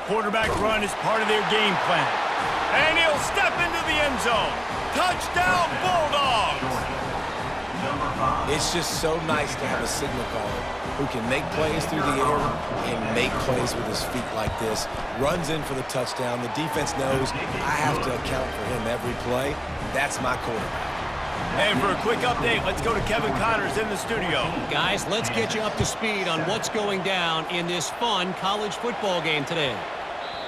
Quarterback run is part of their game plan. And he'll step into the end zone. Touchdown, Bulldogs! It's just so nice to have a signal caller who can make plays through the air and make plays with his feet like this. Runs in for the touchdown. The defense knows I have to account for him every play. That's my quarterback. And for a quick update, let's go to Kevin Connors in the studio. Guys, let's get you up to speed on what's going down in this fun college football game today.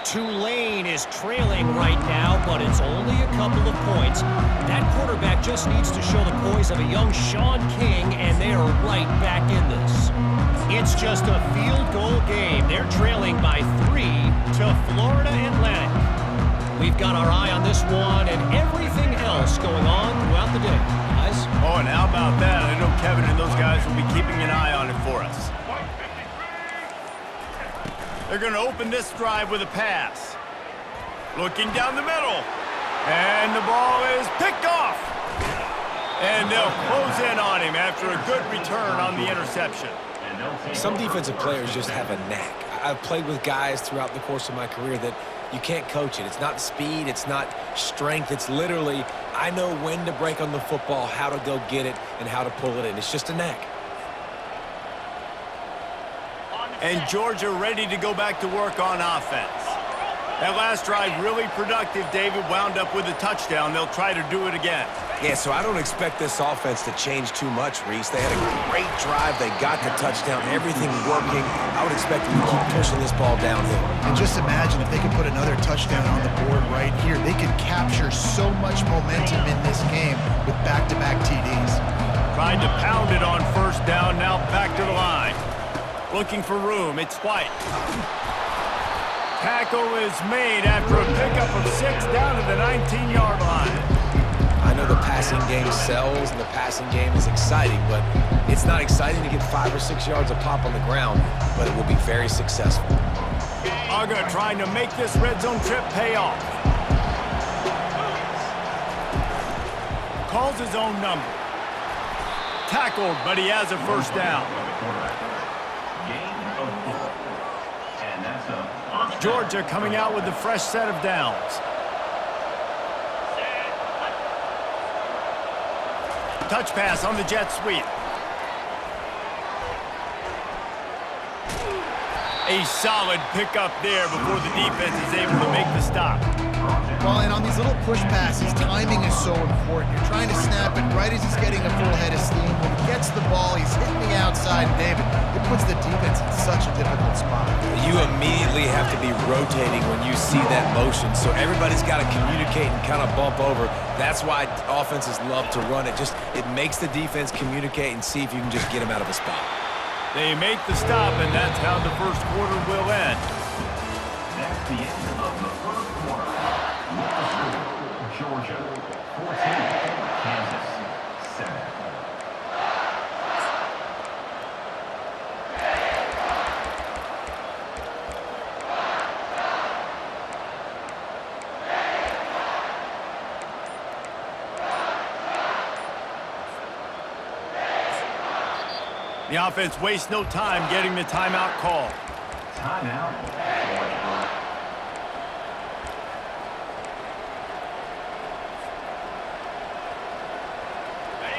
Tulane is trailing right now, but it's only a couple of points. That quarterback just needs to show the poise of a young Sean King, and they are right back in this. It's just a field goal game. They're trailing by 3 to Florida Atlantic. We've got our eye on this one and everything else going on throughout the day, guys. Oh, and how about that? I know Kevin and those guys will be keeping an eye on it for us. They're going to open this drive with a pass. Looking down the middle. And the ball is picked off. And they'll close in on him after a good return on the interception. Some defensive players just have a knack. I've played with guys throughout the course of my career that you can't coach it. It's not speed, it's not strength. It's literally, I know when to break on the football, how to go get it, and how to pull it in. It's just a knack. And Georgia ready to go back to work on offense. That last drive really productive. David wound up with a touchdown. They'll try to do it again. Yeah, so I don't expect this offense to change too much, Reese. They had a great drive. They got the touchdown. Everything working. I would expect them to keep pushing this ball downhill. And just imagine if they could put another touchdown on the board right here. They could capture so much momentum in this game with back-to-back TDs. Tried to pound it on first down. Now back to the line. Looking for room. It's White. Tackle is made after a pickup of 6 down to the 19-yard line. I know the passing game sells and the passing game is exciting, but it's not exciting to get 5 or 6 yards a pop on the ground, but it will be very successful. Uga trying to make this red zone trip pay off. Calls his own number. Tackled, but he has a first down. Georgia coming out with a fresh set of downs. Touch pass on the jet sweep. A solid pickup there before the defense is able to make the stop. Well, and on these little push passes, timing is so important. You're trying to snap it right as he's getting a full head of steam. When he gets the ball, he's hitting the outside. David, it puts the defense in such a difficult spot. You immediately have to be rotating when you see that motion, so everybody's got to communicate and kind of bump over. That's why offenses love to run it. It makes the defense communicate and see if you can just get them out of a spot. They make the stop, and that's how the first quarter will end. That's the end of the first quarter. Georgia 14, Kansas 7. The offense wastes no time getting the timeout called. Timeout.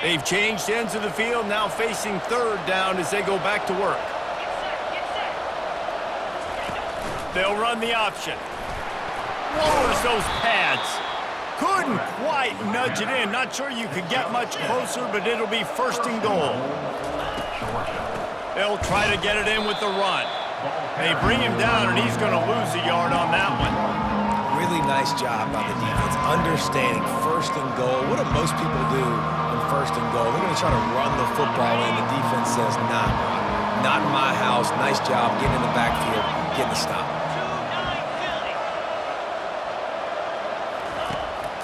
They've changed ends of the field, now facing third down as they go back to work. They'll run the option. Lowers those pads. Couldn't quite nudge it in. Not sure you could get much closer, but it'll be first and goal. They'll try to get it in with the run. They bring him down, and he's going to lose a yard on that one. Really nice job by the defense, understanding first and goal. What do most people do on first and goal? They're going to try to run the football in. The defense says, nah, not in my house. Nice job getting in the backfield, getting the stop.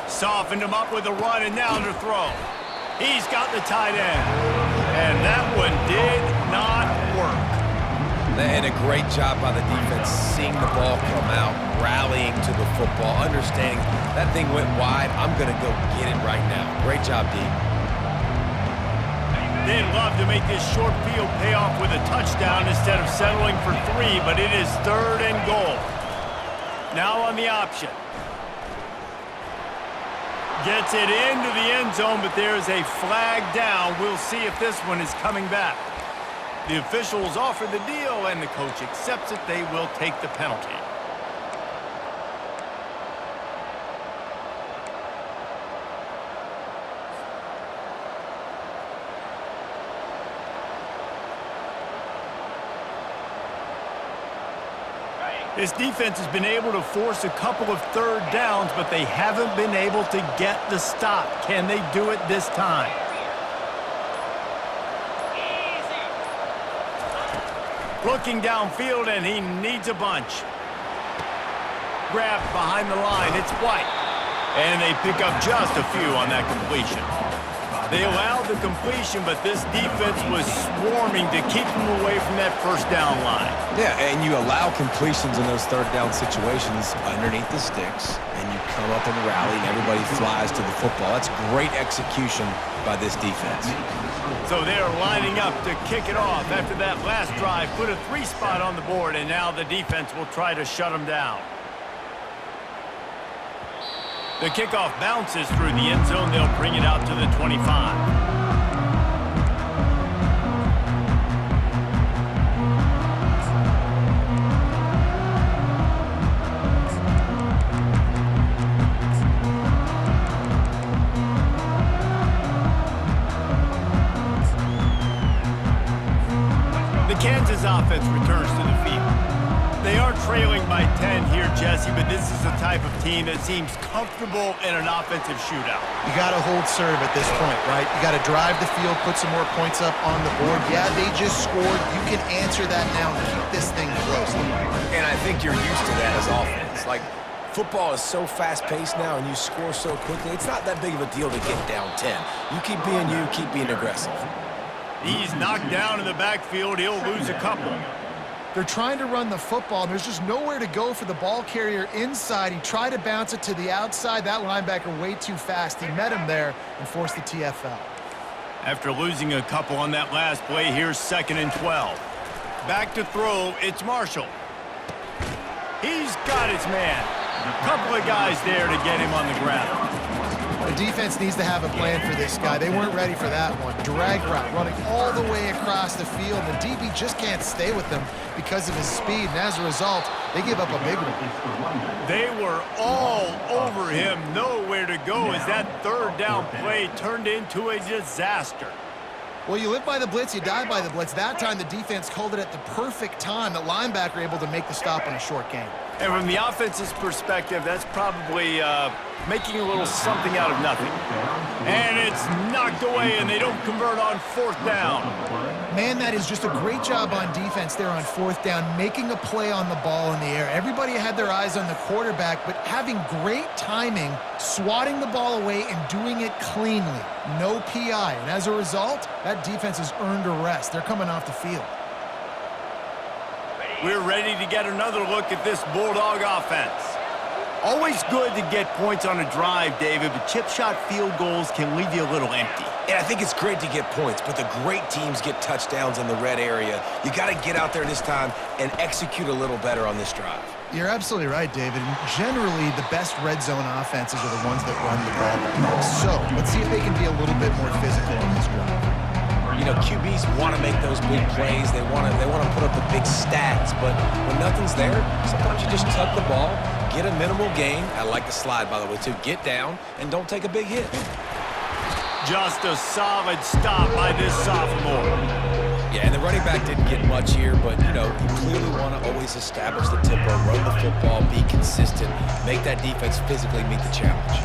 Softened him up with a run, and now to throw. He's got the tight end. And that one did not work. And a great job by the defense, seeing the ball come out, rallying to the football, understanding that thing went wide. I'm going to go get it right now. Great job, D. They'd love to make this short field pay off with a touchdown instead of settling for 3, but it is third and goal. Now on the option. Gets it into the end zone, but there's a flag down. We'll see if this one is coming back. The officials offer the deal, and the coach accepts it. They will take the penalty. This defense has been able to force a couple of third downs, but they haven't been able to get the stop. Can they do it this time? Looking downfield, and he needs a bunch. Grabbed behind the line. It's White. And they pick up just a few on that completion. They allowed the completion, but this defense was swarming to keep them away from that first down line. Yeah, and you allow completions in those third down situations underneath the sticks, and you come up and rally, and everybody flies to the football. That's great execution by this defense. So they're lining up to kick it off after that last drive. Put a 3-spot on the board, and now the defense will try to shut them down. The kickoff bounces through the end zone. They'll bring it out to the 25. The Kansas offense returns to the field. They are trailing by 10 here, Jesse, but this is the type of team that seems comfortable in an offensive shootout. You got to hold serve at this point, right? You got to drive the field, put some more points up on the board. Yeah, they just scored. You can answer that now and keep this thing close. And I think you're used to that as offense. Like, football is so fast-paced now, and you score so quickly, it's not that big of a deal to get down 10. You keep being aggressive. He's knocked down in the backfield. He'll lose a couple. They're trying to run the football. There's just nowhere to go for the ball carrier inside. He tried to bounce it to the outside. That linebacker way too fast. He met him there and forced the TFL. After losing a couple on that last play, here's 2nd and 12. Back to throw, it's Marshall. He's got his man. A couple of guys there to get him on the ground. The defense needs to have a plan for this guy. They weren't ready for that one. Drag route, running all the way across the field. The DB just can't stay with him because of his speed, and as a result, they give up a big one. They were all over him. Nowhere to go as that third down play turned into a disaster. Well, you live by the blitz, you die by the blitz. That time, the defense called it at the perfect time. The linebacker able to make the stop in a short game. And from the offense's perspective, that's probably making a little something out of nothing. And it's knocked away, and they don't convert on 4th down. Man, that is just a great job on defense there on 4th down, making a play on the ball in the air. Everybody had their eyes on the quarterback, but having great timing, swatting the ball away, and doing it cleanly. No PI. And as a result, that defense has earned a rest. They're coming off the field. We're ready to get another look at this Bulldog offense. Always good to get points on a drive, David, but chip shot field goals can leave you a little empty. And I think it's great to get points, but the great teams get touchdowns in the red area. You got to get out there this time and execute a little better on this drive. You're absolutely right, David. Generally, the best red zone offenses are the ones that run the ball. So, let's see if they can be a little bit more physical on this drive. You know, QBs want to make those big plays. They want to put up the big stats. But when nothing's there, sometimes you just tuck the ball, get a minimal gain. I like the slide, by the way, too. Get down and don't take a big hit. Just a solid stop by this sophomore. Yeah, and the running back didn't get much here, but, you know, you clearly want to always establish the tempo, run the football, be consistent, make that defense physically meet the challenge.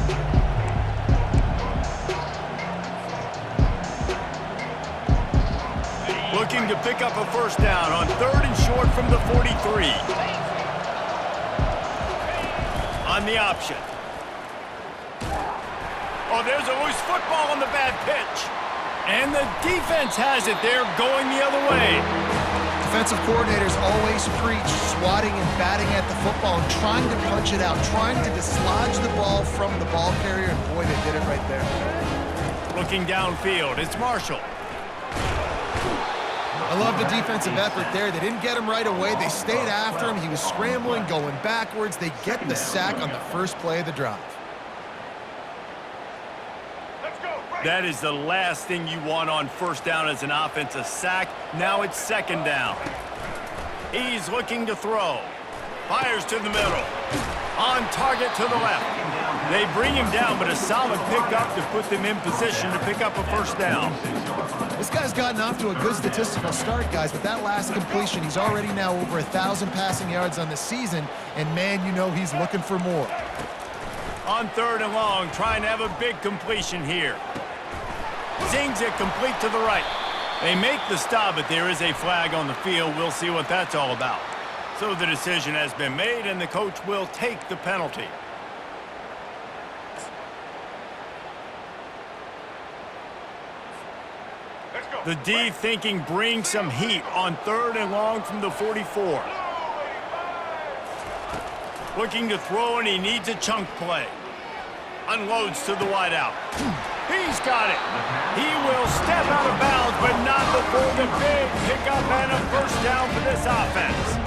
Looking to pick up a 1st down on 3rd and short from the 43. On the option. Oh, there's a loose football on the bad pitch. And the defense has it. They're going the other way. Defensive coordinators always preach swatting and batting at the football and trying to punch it out, trying to dislodge the ball from the ball carrier, and boy, they did it right there. Looking downfield, it's Marshall. I love the defensive effort there. They didn't get him right away. They stayed after him. He was scrambling, going backwards. They get the sack on the first play of the drive. That is the last thing you want on first down as an offense, a sack. Now it's second down. He's looking to throw. Fires to the middle. On target to the left. They bring him down, but a solid pickup to put them in position to pick up a first down. This guy's gotten off to a good statistical start, guys, but that last completion, he's already now over 1,000 passing yards on the season, and man, you know he's looking for more. On third and long, trying to have a big completion here. Zings it complete to the right. They make the stop, but there is a flag on the field. We'll see what that's all about. So the decision has been made, and the coach will take the penalty. The D thinking bring some heat on third and long from the 44. Looking to throw, and he needs a chunk play. Unloads to the wideout. He's got it. He will step out of bounds, but not before the big pickup and a first down for this offense.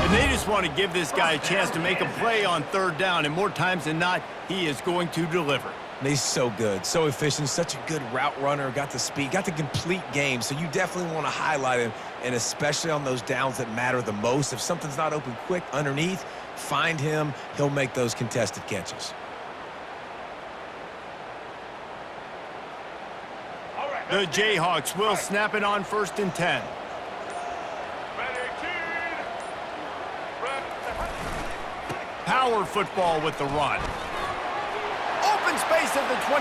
And they just want to give this guy a chance to make a play on third down, and more times than not, he is going to deliver. And he's so good, so efficient, such a good route runner, got the speed, got the complete game, so you definitely want to highlight him, and especially on those downs that matter the most. If something's not open quick underneath, find him. He'll make those contested catches. The Jayhawks will snap it on first and 10. Power football with the run. Open space at the 25.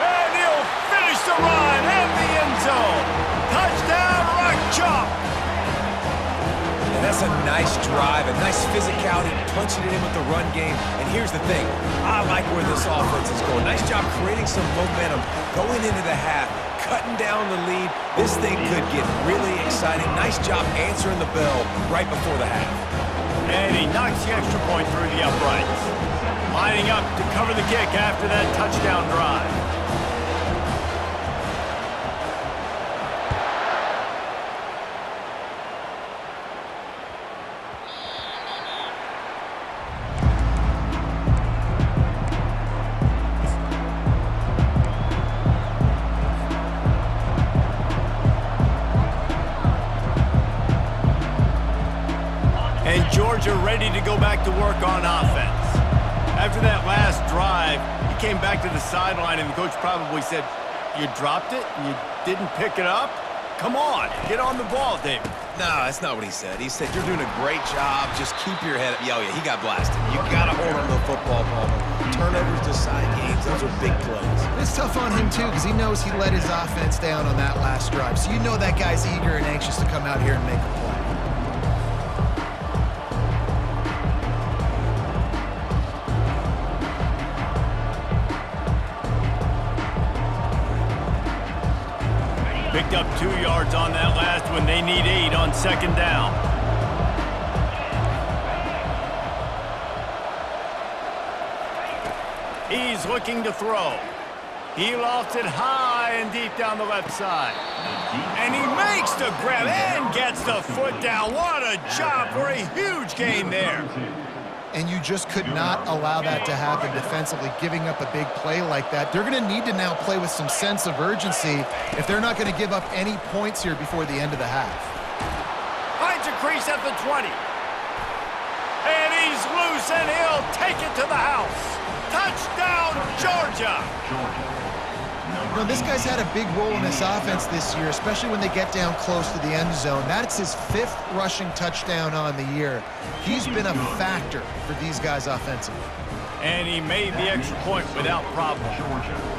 And he'll finish the run in the end zone. Touchdown, Rock Chalk. And that's a nice drive, a nice physicality, punching it in with the run game. And here's the thing, I like where this offense is going. Nice job creating some momentum, going into the half, cutting down the lead. This thing could get really exciting. Nice job answering the bell right before the half. And he knocks the extra point through the uprights. Lining up to cover the kick after that touchdown drive. And Georgia ready to go back to work on offense. After that last drive, he came back to the sideline, and the coach probably said, "You dropped it? You didn't pick it up? Come on, get on the ball, David." No, that's not what he said. He said, you're doing a great job. Just keep your head up. Oh, yeah, he got blasted. You got to hold on to the football, Palmer. Turnovers decide games. Those are big plays. It's tough on him, too, because he knows he let his offense down on that last drive. So you know that guy's eager and anxious to come out here and make a play. Picked up 2 yards on that last one. They need 8 on second down. He's looking to throw. He lofts it high and deep down the left side. And he makes the grab and gets the foot down. What a job for a huge gain there. And you just could not allow that to happen defensively, giving up a big play like that. They're going to need to now play with some sense of urgency if they're not going to give up any points here before the end of the half. Finds a crease at the 20. And he's loose, and he'll take it to the house. Touchdown, Georgia! You know, this guy's had a big role in this offense this year, especially when they get down close to the end zone. That's his 5th rushing touchdown on the year. He's been a factor for these guys offensively. And he made the extra point without problem.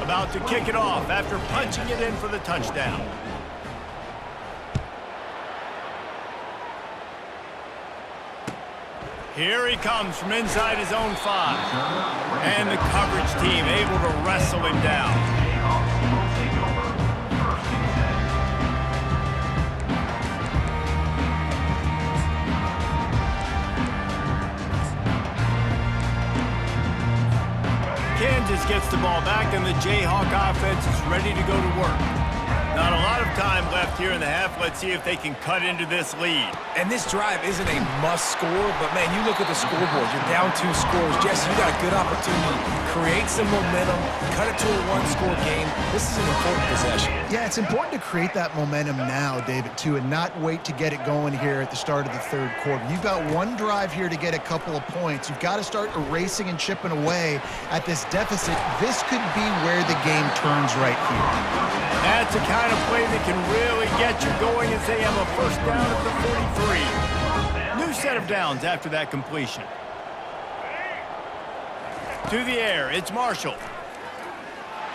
About to kick it off after punching it in for the touchdown. Here he comes from inside his own 5. And the coverage team able to wrestle him down. Kansas gets the ball back, and the Jayhawk offense is ready to go to work. Not a lot of time left here in the half. Let's see if they can cut into this lead. And this drive isn't a must score, but man, you look at the scoreboard. You're down 2 scores. Jesse, you got a good opportunity. Create some momentum. Cut it to a 1-score game. This is an important possession. Yeah, it's important to create that momentum now, David, too, and not wait to get it going here at the start of the third quarter. You've got one drive here to get a couple of points. You've got to start erasing and chipping away at this deficit. This could be where the game turns right here. That's the kind of play that can really get you going as they have a first down at the 43. New set of downs after that completion. To the air, it's Marshall.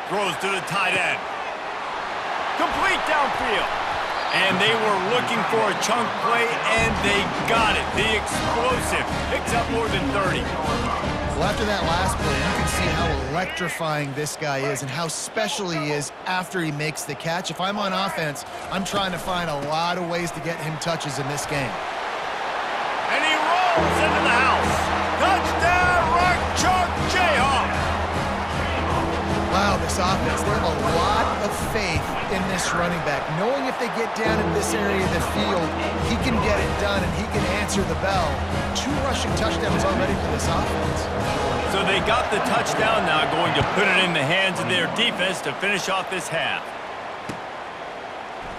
Throws to the tight end. Complete downfield. And they were looking for a chunk play, and they got it. The explosive picks up more than 30. Well, after that last play, you can see how electrifying this guy is and how special he is after he makes the catch. If I'm on offense, I'm trying to find a lot of ways to get him touches in this game. And he rolls into the house. Touchdown, Rock Chalk Jayhawk. Wow, this offense, they have a lot of faith in this running back. Knowing if they get down in this area of the field, he can get it done and he can answer the bell. 2 rushing touchdowns already for this offense. So they got the touchdown, now going to put it in the hands of their defense to finish off this half.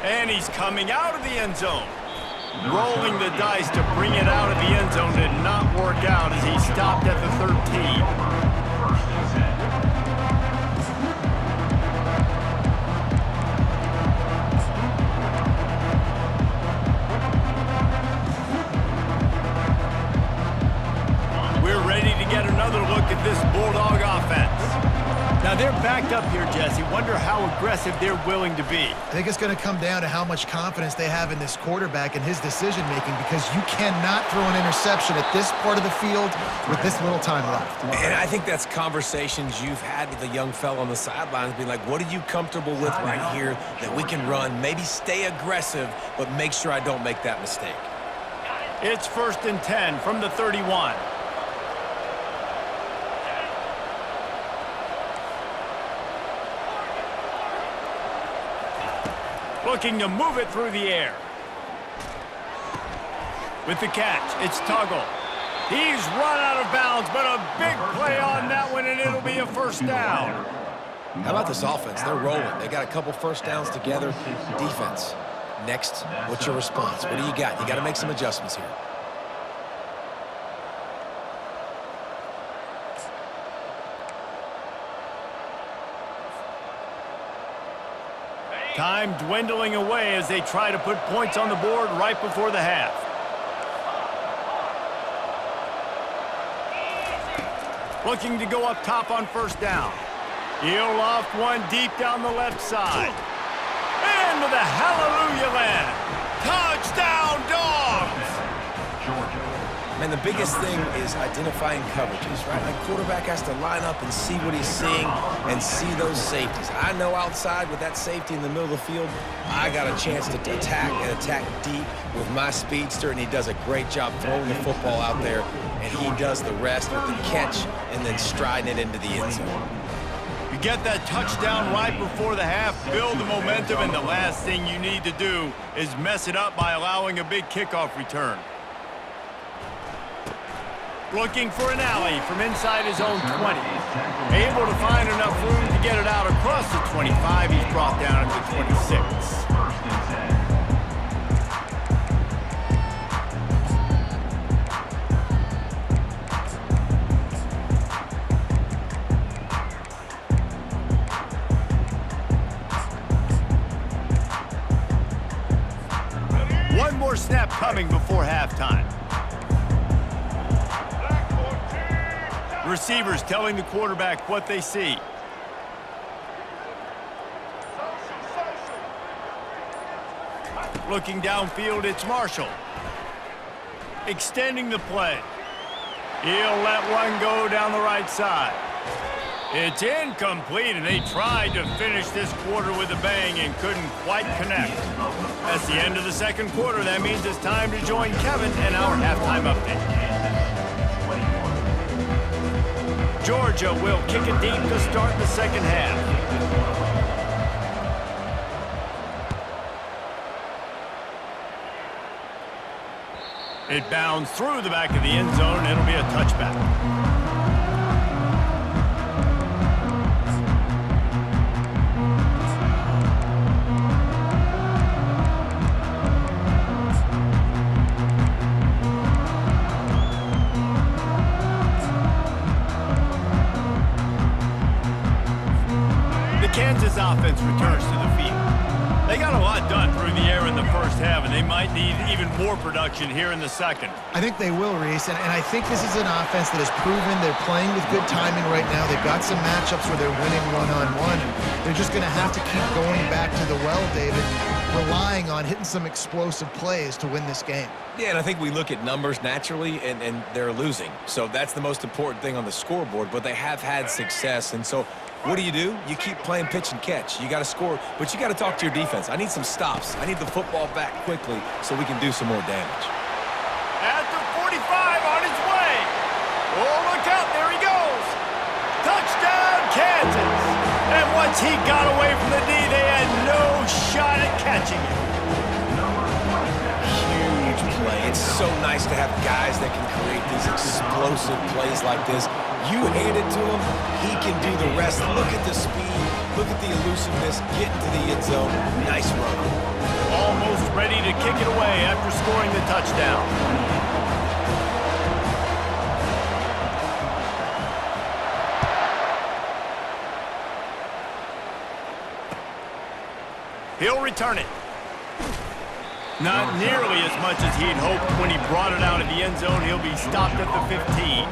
And he's coming out of the end zone. Rolling the dice to bring it out of the end zone did not work out as he stopped at the 13. Get another look at this Bulldog offense. Now they're backed up here, Jesse. Wonder how aggressive they're willing to be. I think it's going to come down to how much confidence they have in this quarterback and his decision-making, because you cannot throw an interception at this part of the field with this little time left. And I think that's conversations you've had with the young fella on the sidelines, being like, what are you comfortable with right here that we can run? Maybe stay aggressive, but make sure I don't make that mistake. It's 1st and 10 from the 31. Looking to move it through the air. With the catch, it's Tuggle. He's run out of bounds, but a big play on that one, and it'll be a first down. How about this offense? They're rolling. They got a couple first downs together. Defense. Next, what's your response? What do you got? You got to make some adjustments here. Time dwindling away as they try to put points on the board right before the half. Looking to go up top on first down. He'll loft one deep down the left side. Into the hallelujah land. Touchdown, Dogs! Man, the biggest thing is identifying coverages, right? Like, quarterback has to line up and see what he's seeing and see those safeties. I know outside with that safety in the middle of the field, I got a chance to attack and attack deep with my speedster, and he does a great job throwing the football out there, and he does the rest with the catch and then striding it into the end zone. You get that touchdown right before the half, build the momentum, and the last thing you need to do is mess it up by allowing a big kickoff return. Looking for an alley from inside his own 20. Able to find enough room to get it out across the 25. He's brought down at the 26. One more snap coming before halftime. Receivers telling the quarterback what they see. Looking downfield, it's Marshall. Extending the play. He'll let one go down the right side. It's incomplete, and they tried to finish this quarter with a bang and couldn't quite connect. That's the end of the second quarter. That means it's time to join Kevin and our halftime update. Georgia will kick it deep to start the second half. It bounds through the back of the end zone, and it'll be a touchback. The Kansas offense returns to the field. They got a lot done through the air in the first half, and they might need even more production here in the second. I think they will, Reese, and I think this is an offense that has proven they're playing with good timing right now. They've got some matchups where they're winning one-on-one, and they're just going to have to keep going back to the well, David, relying on hitting some explosive plays to win this game. Yeah, and I think we look at numbers naturally, and they're losing. So that's the most important thing on the scoreboard, but they have had success, and so what do? You keep playing pitch and catch. You got to score, but you got to talk to your defense. I need some stops. I need the football back quickly so we can do some more damage. At the 45 on his way. Oh, look out. There he goes. Touchdown, Kansas. And once he got away from the D, they had no shot at catching him. Huge play. It's so nice to have guys that can create these explosive plays like this. You hand it to him, he can do the rest. Look at the speed, look at the elusiveness, get into the end zone. Nice run. Almost ready to kick it away after scoring the touchdown. He'll return it. Not nearly as much as he'd hoped when he brought it out of the end zone. He'll be stopped at the 15.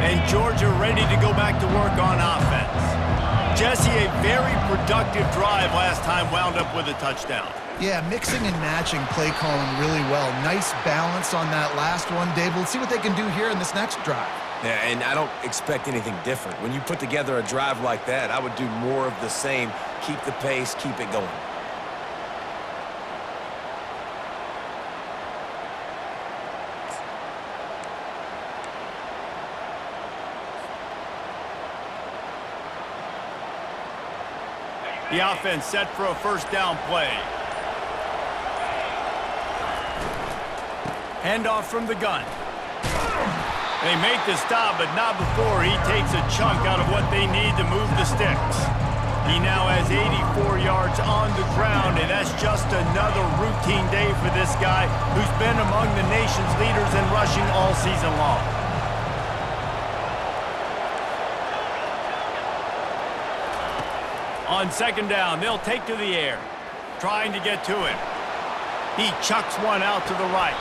And Georgia ready to go back to work on offense. Jesse, a very productive drive last time, wound up with a touchdown. Yeah, mixing and matching play calling really well. Nice balance on that last one, Dave. Let's see what they can do here in this next drive. Yeah, and I don't expect anything different. When you put together a drive like that, I would do more of the same. Keep the pace, keep it going. The offense set for a first down play. Handoff from the gun. They make the stop, but not before he takes a chunk out of what they need to move the sticks. He now has 84 yards on the ground, and that's just another routine day for this guy who's been among the nation's leaders in rushing all season long. On second down, they'll take to the air, trying to get to him. He chucks one out to the right.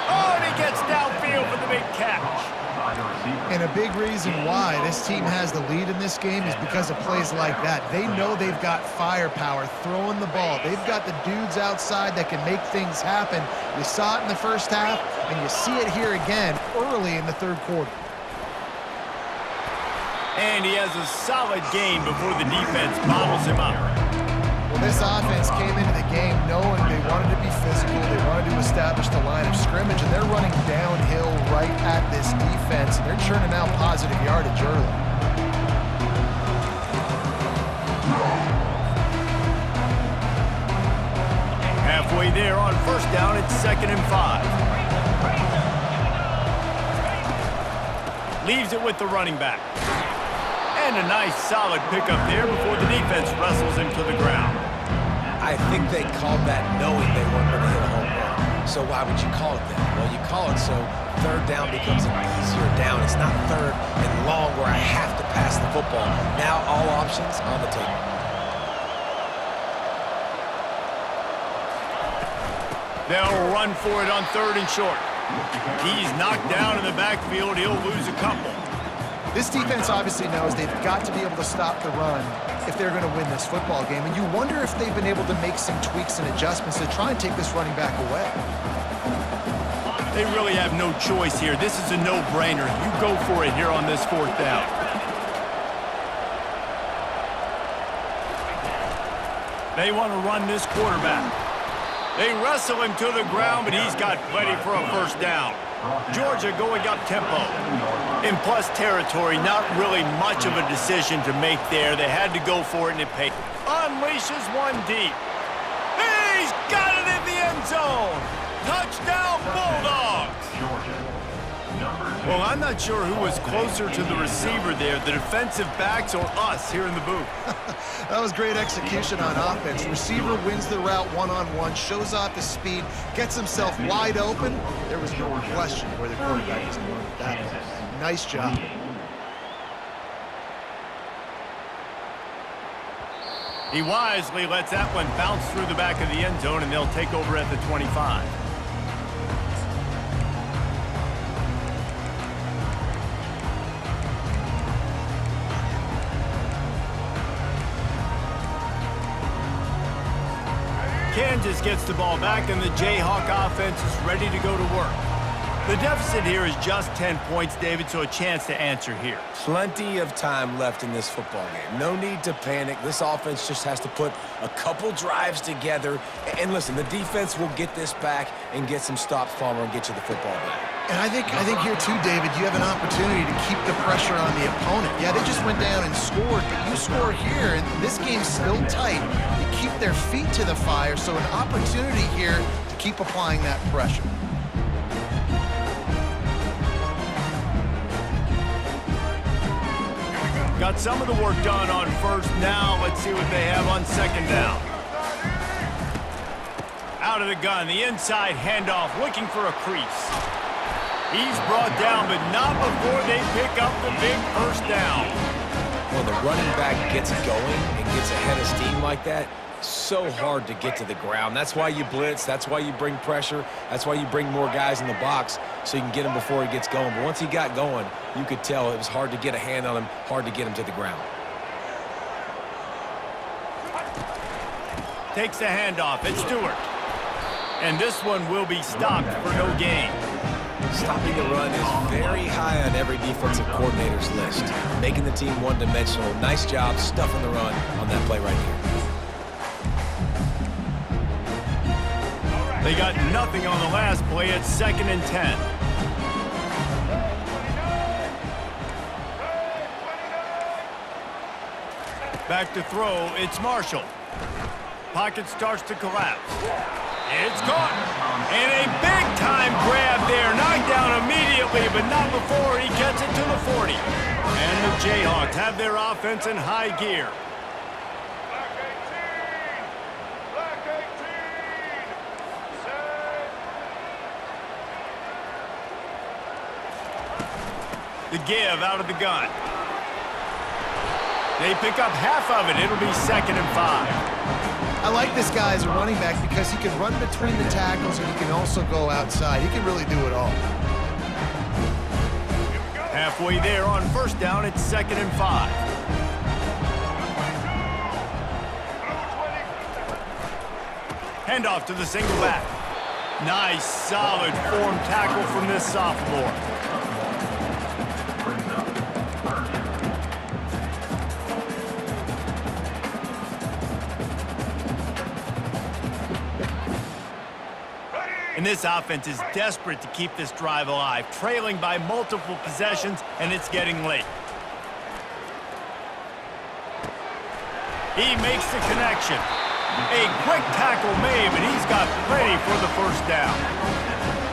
Oh, and he gets downfield for the big catch. And a big reason why this team has the lead in this game is because of plays like that. They know they've got firepower throwing the ball. They've got the dudes outside that can make things happen. You saw it in the first half, and you see it here again early in the third quarter. And he has a solid gain before the defense bottles him up. Well, this offense came into the game knowing they wanted to be physical, they wanted to establish the line of scrimmage, and they're running downhill right at this defense, and they're churning out positive yardage early. Halfway there on first down, it's 2nd and 5. Leaves it with the running back. And a nice solid pickup there before the defense wrestles him to the ground. I think they called that knowing they weren't going to hit a home run. So why would you call it that? Well, you call it so third down becomes an easier down. It's not third and long where I have to pass the football. Now all options on the table. They'll run for it on 3rd and short. He's knocked down in the backfield. He'll lose a couple. This defense obviously knows they've got to be able to stop the run if they're going to win this football game. And you wonder if they've been able to make some tweaks and adjustments to try and take this running back away. They really have no choice here. This is a no-brainer. You go for it here on this 4th down. They want to run this quarterback. They wrestle him to the ground, but he's got plenty for a first down. Georgia going up tempo. In plus territory, not really much of a decision to make there. They had to go for it and it paid. Unleashes one deep. He's got it in the end zone. Touchdown, Bulldogs. Well, I'm not sure who was closer to the receiver there, the defensive backs or us here in the booth. That was great execution on offense. Receiver wins the route one-on-one, shows off his speed, gets himself wide open. There was no question where the quarterback was going with that one. Nice job. He wisely lets that one bounce through the back of the end zone, and they'll take over at the 25. Kansas gets the ball back, and the Jayhawk offense is ready to go to work. The deficit here is just 10 points, David, so a chance to answer here. Plenty of time left in this football game. No need to panic. This offense just has to put a couple drives together. And listen, the defense will get this back and get some stops, Palmer, and get you the football back. And I think here too, David, you have an opportunity to keep the pressure on the opponent. Yeah, they just went down and scored, but you score here, and this game's still tight. You keep their feet to the fire, so an opportunity here to keep applying that pressure. Got some of the work done on first. Now let's see what they have on second down. Out of the gun, the inside handoff, looking for a crease. He's brought down, but not before they pick up the big first down. When the running back gets going and gets ahead of steam like that, so hard to get to the ground. That's why you blitz. That's why you bring pressure. That's why you bring more guys in the box so you can get him before he gets going. But once he got going, you could tell it was hard to get a hand on him, hard to get him to the ground. Takes the handoff. It's Stewart. And this one will be stopped for no gain. Stopping the run is very high on every defensive coordinator's list. Making the team one-dimensional. Nice job stuffing the run on that play right there. They got nothing on the last play. It's 2nd and 10. Back to throw. It's Marshall. Pocket starts to collapse. It's caught. And a big-time grab there. Knocked down immediately, but not before he gets it to the 40. And the Jayhawks have their offense in high gear. The give out of the gun. They pick up half of it. It'll be 2nd and 5. I like this guy as a running back because he can run between the tackles and he can also go outside. He can really do it all. Halfway there on first down, it's 2nd and 5. Handoff to the single back. Nice, solid form tackle from this sophomore. And this offense is desperate to keep this drive alive, trailing by multiple possessions, and it's getting late. He makes the connection. A quick tackle made, but he's got plenty for the first down.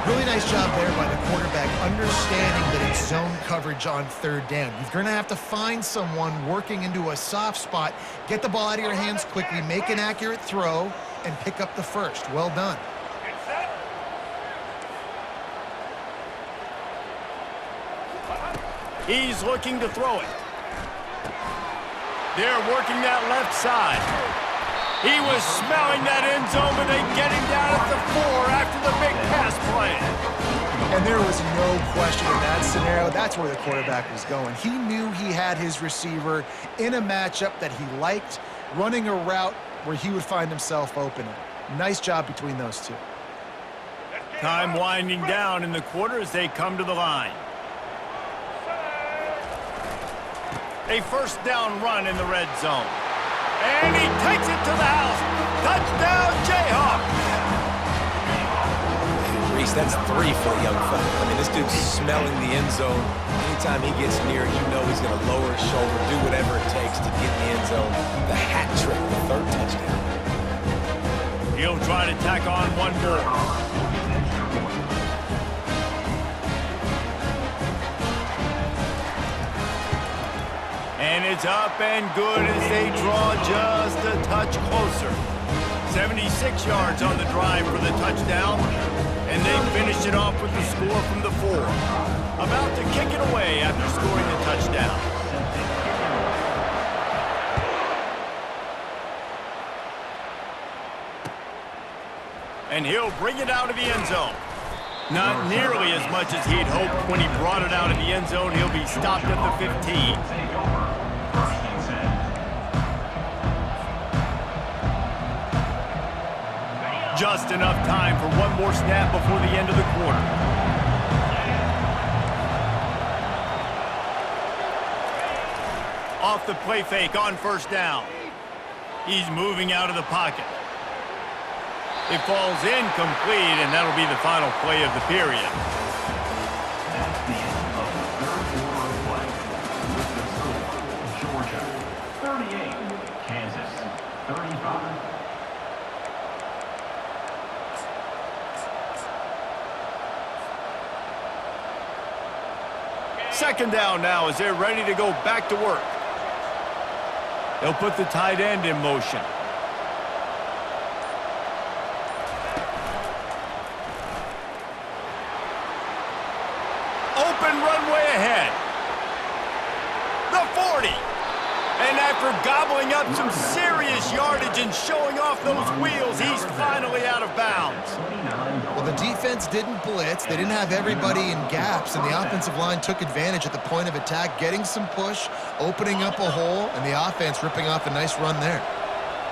Really nice job there by the quarterback, understanding that it's zone coverage on 3rd down. You're going to have to find someone working into a soft spot, get the ball out of your hands quickly, make an accurate throw, and pick up the first. Well done. He's looking to throw it. They're working that left side. He was smelling that end zone, but they get him down at the 4 after the big pass play. And there was no question in that scenario. That's where the quarterback was going. He knew he had his receiver in a matchup that he liked, running a route where he would find himself open. Nice job between those two. Time winding down in the quarter as they come to the line. A first down run in the red zone. And he takes it to the house. Touchdown, Jayhawks! Reese, that's 3 for the young fella. I mean, this dude's smelling the end zone. Anytime he gets near, you know he's going to lower his shoulder, do whatever it takes to get in the end zone. The hat trick, the 3rd touchdown. He'll try to tack on one more. And it's up and good as they draw just a touch closer. 76 yards on the drive for the touchdown. And they finished it off with the score from the 4. About to kick it away after scoring the touchdown. And he'll bring it out of the end zone. Not nearly as much as he'd hoped when he brought it out of the end zone. He'll be stopped at the 15. Just enough time for one more snap before the end of the quarter. Off the play fake on 1st down. He's moving out of the pocket. It falls incomplete, and that'll be the final play of the period. That's the end of the 3rd quarter of play. With the score, Georgia 38, Kansas 35. Second down now as they're ready to go back to work. They'll put the tight end in motion. Open runway ahead. The 40. And after gobbling up some serious yardage and showing off those wheels, he's finally out of bounds. Well, the defense didn't blitz. They didn't have everybody in gaps, and the offensive line took advantage at the point of attack, getting some push, opening up a hole, and the offense ripping off a nice run there.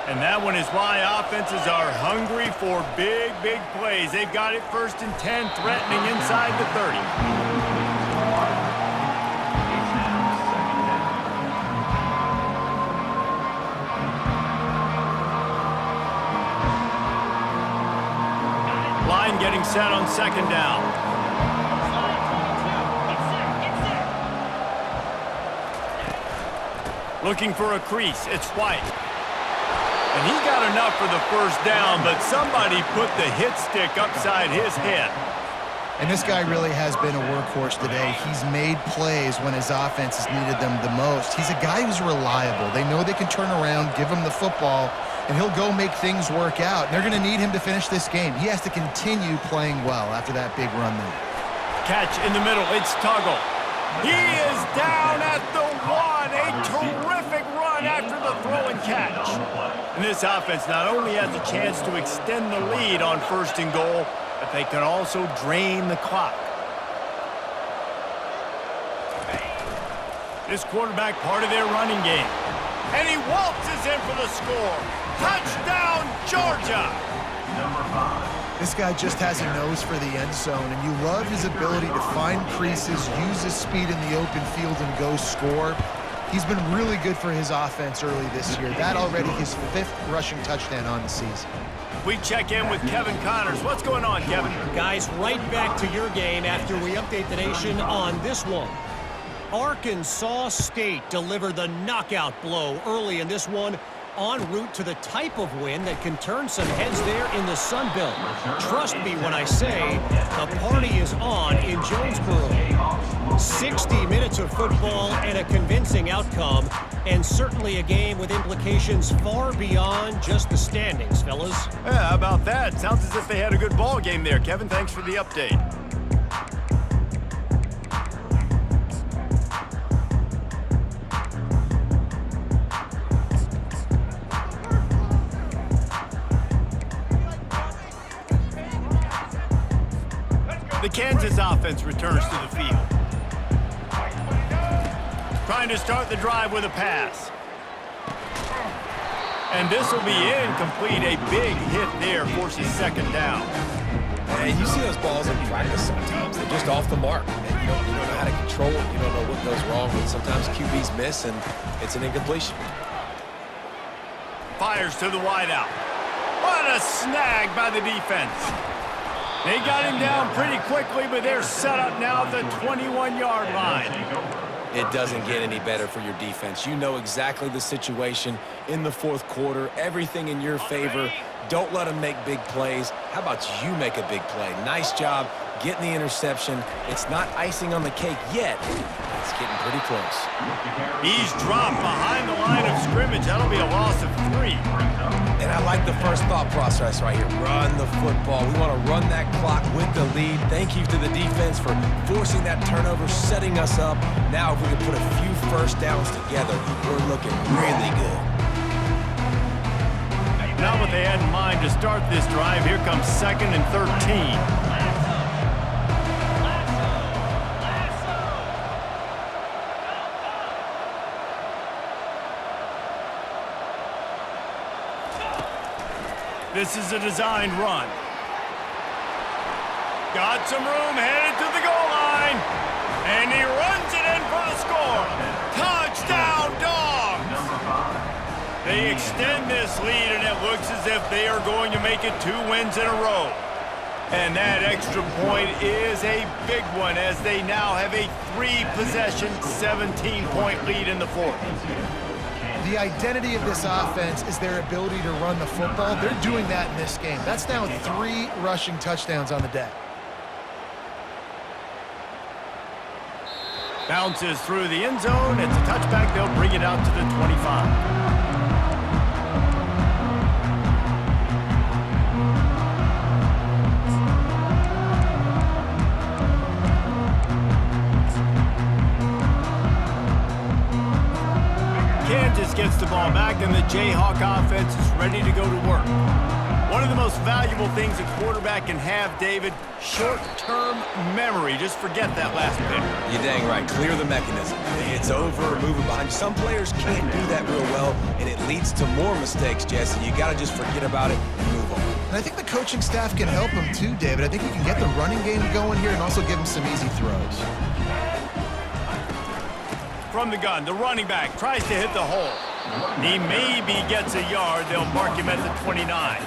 And that one is why offenses are hungry for big, big plays. They've got it 1st and 10, threatening inside the 30. Line getting set on 2nd down. Looking for a crease. It's White. And he got enough for the 1st down, but somebody put the hit stick upside his head. And this guy really has been a workhorse today. He's made plays when his offense has needed them the most. He's a guy who's reliable. They know they can turn around, give him the football, and he'll go make things work out. And they're going to need him to finish this game. He has to continue playing well after that big run there. Catch in the middle. It's Tuggle. He is down at the 1. A terrific run after the throw and catch. And this offense not only has a chance to extend the lead on 1st and goal, but they can also drain the clock. This quarterback part of their running game. And he waltzes in for the score. Touchdown, Georgia! Number 5. This guy just has a nose for the end zone, and you love his ability to find creases, use his speed in the open field, and go score. He's been really good for his offense early this year. That already his 5th rushing touchdown on the season. We check in with Kevin Connors. What's going on, Kevin? Guys, right back to your game after we update the nation on this one. Arkansas State delivered the knockout blow early in this one, en route to the type of win that can turn some heads there in the Sun Belt. Trust me when I say the party is on in Jonesboro. 60 minutes of football and a convincing outcome, and certainly a game with implications far beyond just the standings, fellas. Yeah, how about that? Sounds as if they had a good ball game there. Kevin, thanks for the update. The Kansas offense returns to the field. Trying to start the drive with a pass. And this will be incomplete. A big hit there forces 2nd down. And you see those balls in practice sometimes. They're just off the mark. And you don't know how to control it. You don't know what goes wrong. And sometimes QBs miss, and it's an incompletion. Fires to the wideout. What a snag by the defense. They got him down pretty quickly, but they're set up now at the 21-yard line. It doesn't get any better for your defense. You know exactly the situation in the fourth quarter, everything in your favor. Don't let them make big plays. How about you make a big play? Nice job getting the interception. It's not icing on the cake yet. It's getting pretty close. He's dropped behind the line of scrimmage. That'll be a loss of 3. And I like the first thought process right here. Run the football. We want to run that clock with the lead. Thank you to the defense for forcing that turnover, setting us up. Now if we can put a few first downs together, we're looking really good. Not what they had in mind to start this drive. Here comes 2nd and 13. This is a designed run. Got some room, headed to the goal line. And he runs it in for the score. Touchdown, Dogs! They extend this lead, and it looks as if they are going to make it 2 wins in a row. And that extra point is a big one, as they now have a 3-possession, 17-point lead in the fourth. The identity of this offense is their ability to run the football. They're doing that in this game. That's now 3 rushing touchdowns on the day. Bounces through the end zone. It's a touchback. They'll bring it out to the 25. Kansas gets the ball back, and the Jayhawk offense is ready to go to work. One of the most valuable things a quarterback can have, David, short-term memory. Just forget that last pick. You're dang right. Clear the mechanism. It's over, move it behind you. Some players can't do that real well, and it leads to more mistakes, Jesse. You got to just forget about it and move on. And I think the coaching staff can help him too, David. I think he can get the running game going here and also give him some easy throws. From the gun, the running back tries to hit the hole. He maybe gets a yard. They'll mark him at the 29.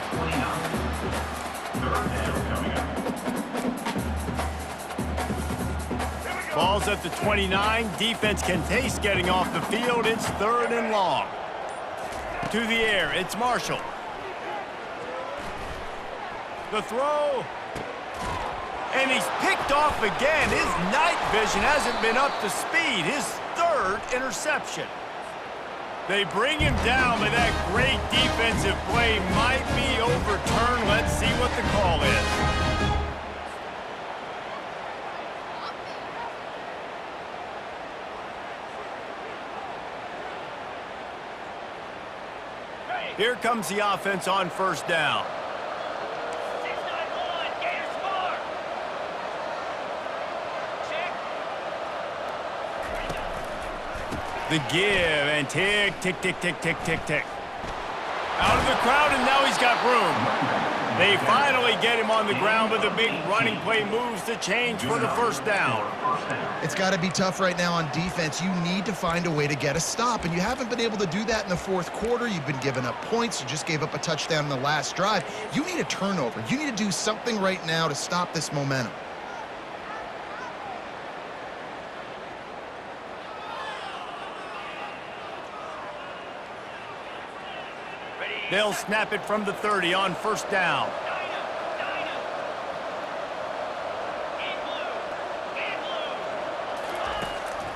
Ball's at the 29. Defense can taste getting off the field. It's 3rd and long. To the air, it's Marshall. The throw. And he's picked off again. His night vision hasn't been up to speed. His 3rd interception. They bring him down, but that great defensive play might be overturned. Let's see what the call is. Here comes the offense on 1st down. The give, and tick, tick, tick, tick, tick, tick, tick. Out of the crowd, and now he's got room. They finally get him on the ground, but the big running play moves the change for the 1st down. It's got to be tough right now on defense. You need to find a way to get a stop, and you haven't been able to do that in the 4th quarter. You've been giving up points. You just gave up a touchdown in the last drive. You need a turnover. You need to do something right now to stop this momentum. They'll snap it from the 30 on 1st down.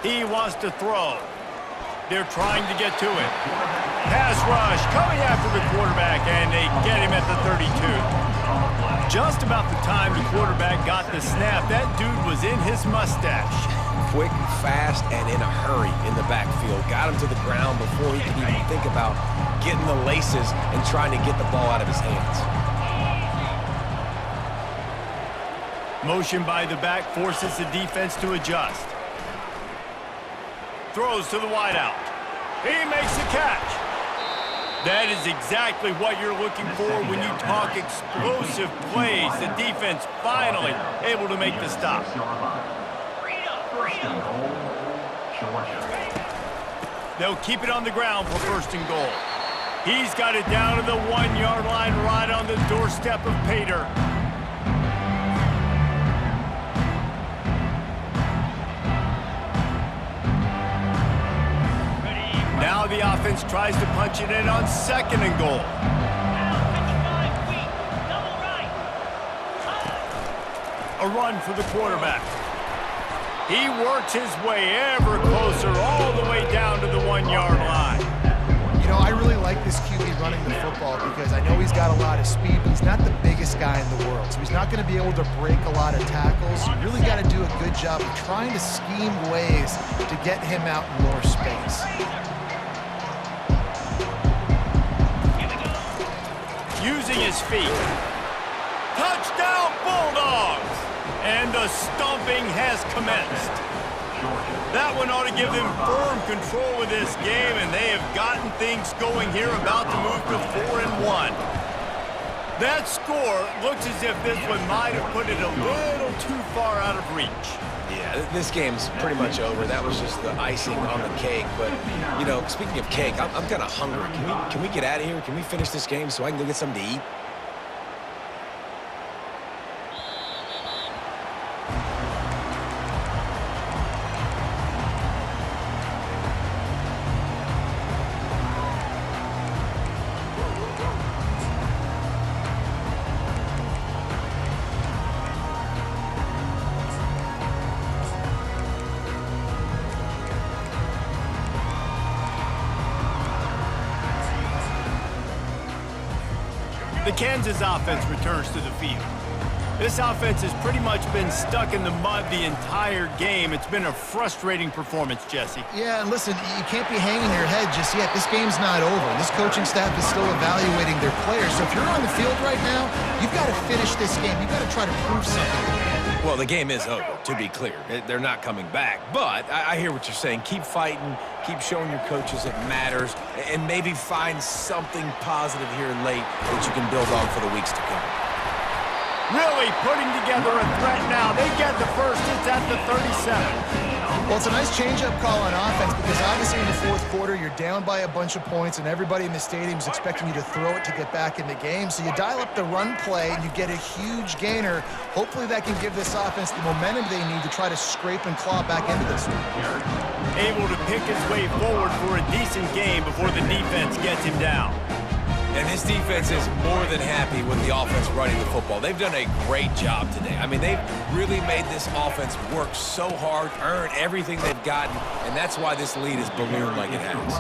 He wants to throw. They're trying to get to it. Pass rush coming after the quarterback, and they get him at the 32. Just about the time the quarterback got the snap, that dude was in his mustache. Quick, fast, and in a hurry in the backfield. Got him to the ground before he could even think about getting the laces and trying to get the ball out of his hands. Motion by the back forces the defense to adjust. Throws to the wideout. He makes the catch. That is exactly what you're looking for when you talk explosive plays. The defense finally able to make the stop. They'll keep it on the ground for 1st and goal. He's got it down to the 1-yard line right on the doorstep of Pater. Now the offense tries to punch it in on 2nd and goal. A run for the quarterback. He works his way ever closer all the way down to the 1-yard line. You know, I really like this QB running the football because I know he's got a lot of speed, but he's not the biggest guy in the world. So he's not going to be able to break a lot of tackles. You really got to do a good job of trying to scheme ways to get him out in more space. Using his feet. Touchdown, Bulldogs! And the stomping has commenced. That one ought to give them firm control of this game, and they have gotten things going here, about to move to 4-1. That score looks as if this one might have put it a little too far out of reach. Yeah, this game's pretty much over. That was just the icing on the cake. But, you know, speaking of cake, I'm kind of hungry. Can we get out of here? Can we finish this game so I can go get something to eat? The Kansas offense returns to the field. This offense has pretty much been stuck in the mud the entire game. It's been a frustrating performance, Jesse. Yeah, and listen, you can't be hanging your head just yet. This game's not over. This coaching staff is still evaluating their players. So if you're on the field right now, you've got to finish this game. You've got to try to prove something. Well, the game is over, to be clear. They're not coming back. But I hear what you're saying. Keep fighting. Keep showing your coaches it matters. And maybe find something positive here late that you can build on for the weeks to come. Really putting together a threat now. They get the first. It's at the 37. Well, it's a nice change-up call on offense because obviously in the fourth quarter, you're down by a bunch of points and everybody in the stadium is expecting you to throw it to get back in the game. So you dial up the run play and you get a huge gainer. Hopefully that can give this offense the momentum they need to try to scrape and claw back into this one. Able to pick his way forward for a decent game before the defense gets him down. And this defense is more than happy with the offense running the football. They've done a great job today. I mean, they've really made this offense work so hard, earn everything they've gotten, and that's why this lead is ballooned like it has.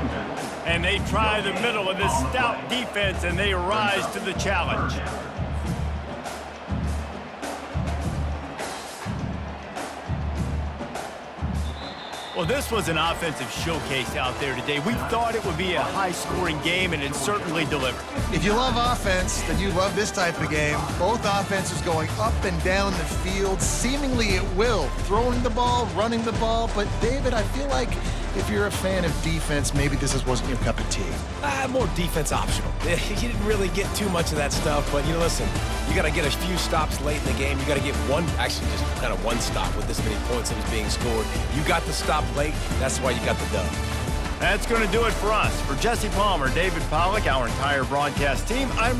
And they try the middle of this stout defense, and they rise to the challenge. Well, this was an offensive showcase out there today. We thought it would be a high-scoring game, and it certainly delivered. If you love offense, then you love this type of game. Both offenses going up and down the field, seemingly at will. Throwing the ball, running the ball. But, David, I feel like if you're a fan of defense, maybe this wasn't your cup of tea. More defense optional. You didn't really get too much of that stuff, but, listen, you got to get a few stops late in the game. You got to get actually just kind of one stop with this many points that was being scored. You got the stop late. That's why you got the dub. That's going to do it for us. For Jesse Palmer, David Pollack, our entire broadcast team, I'm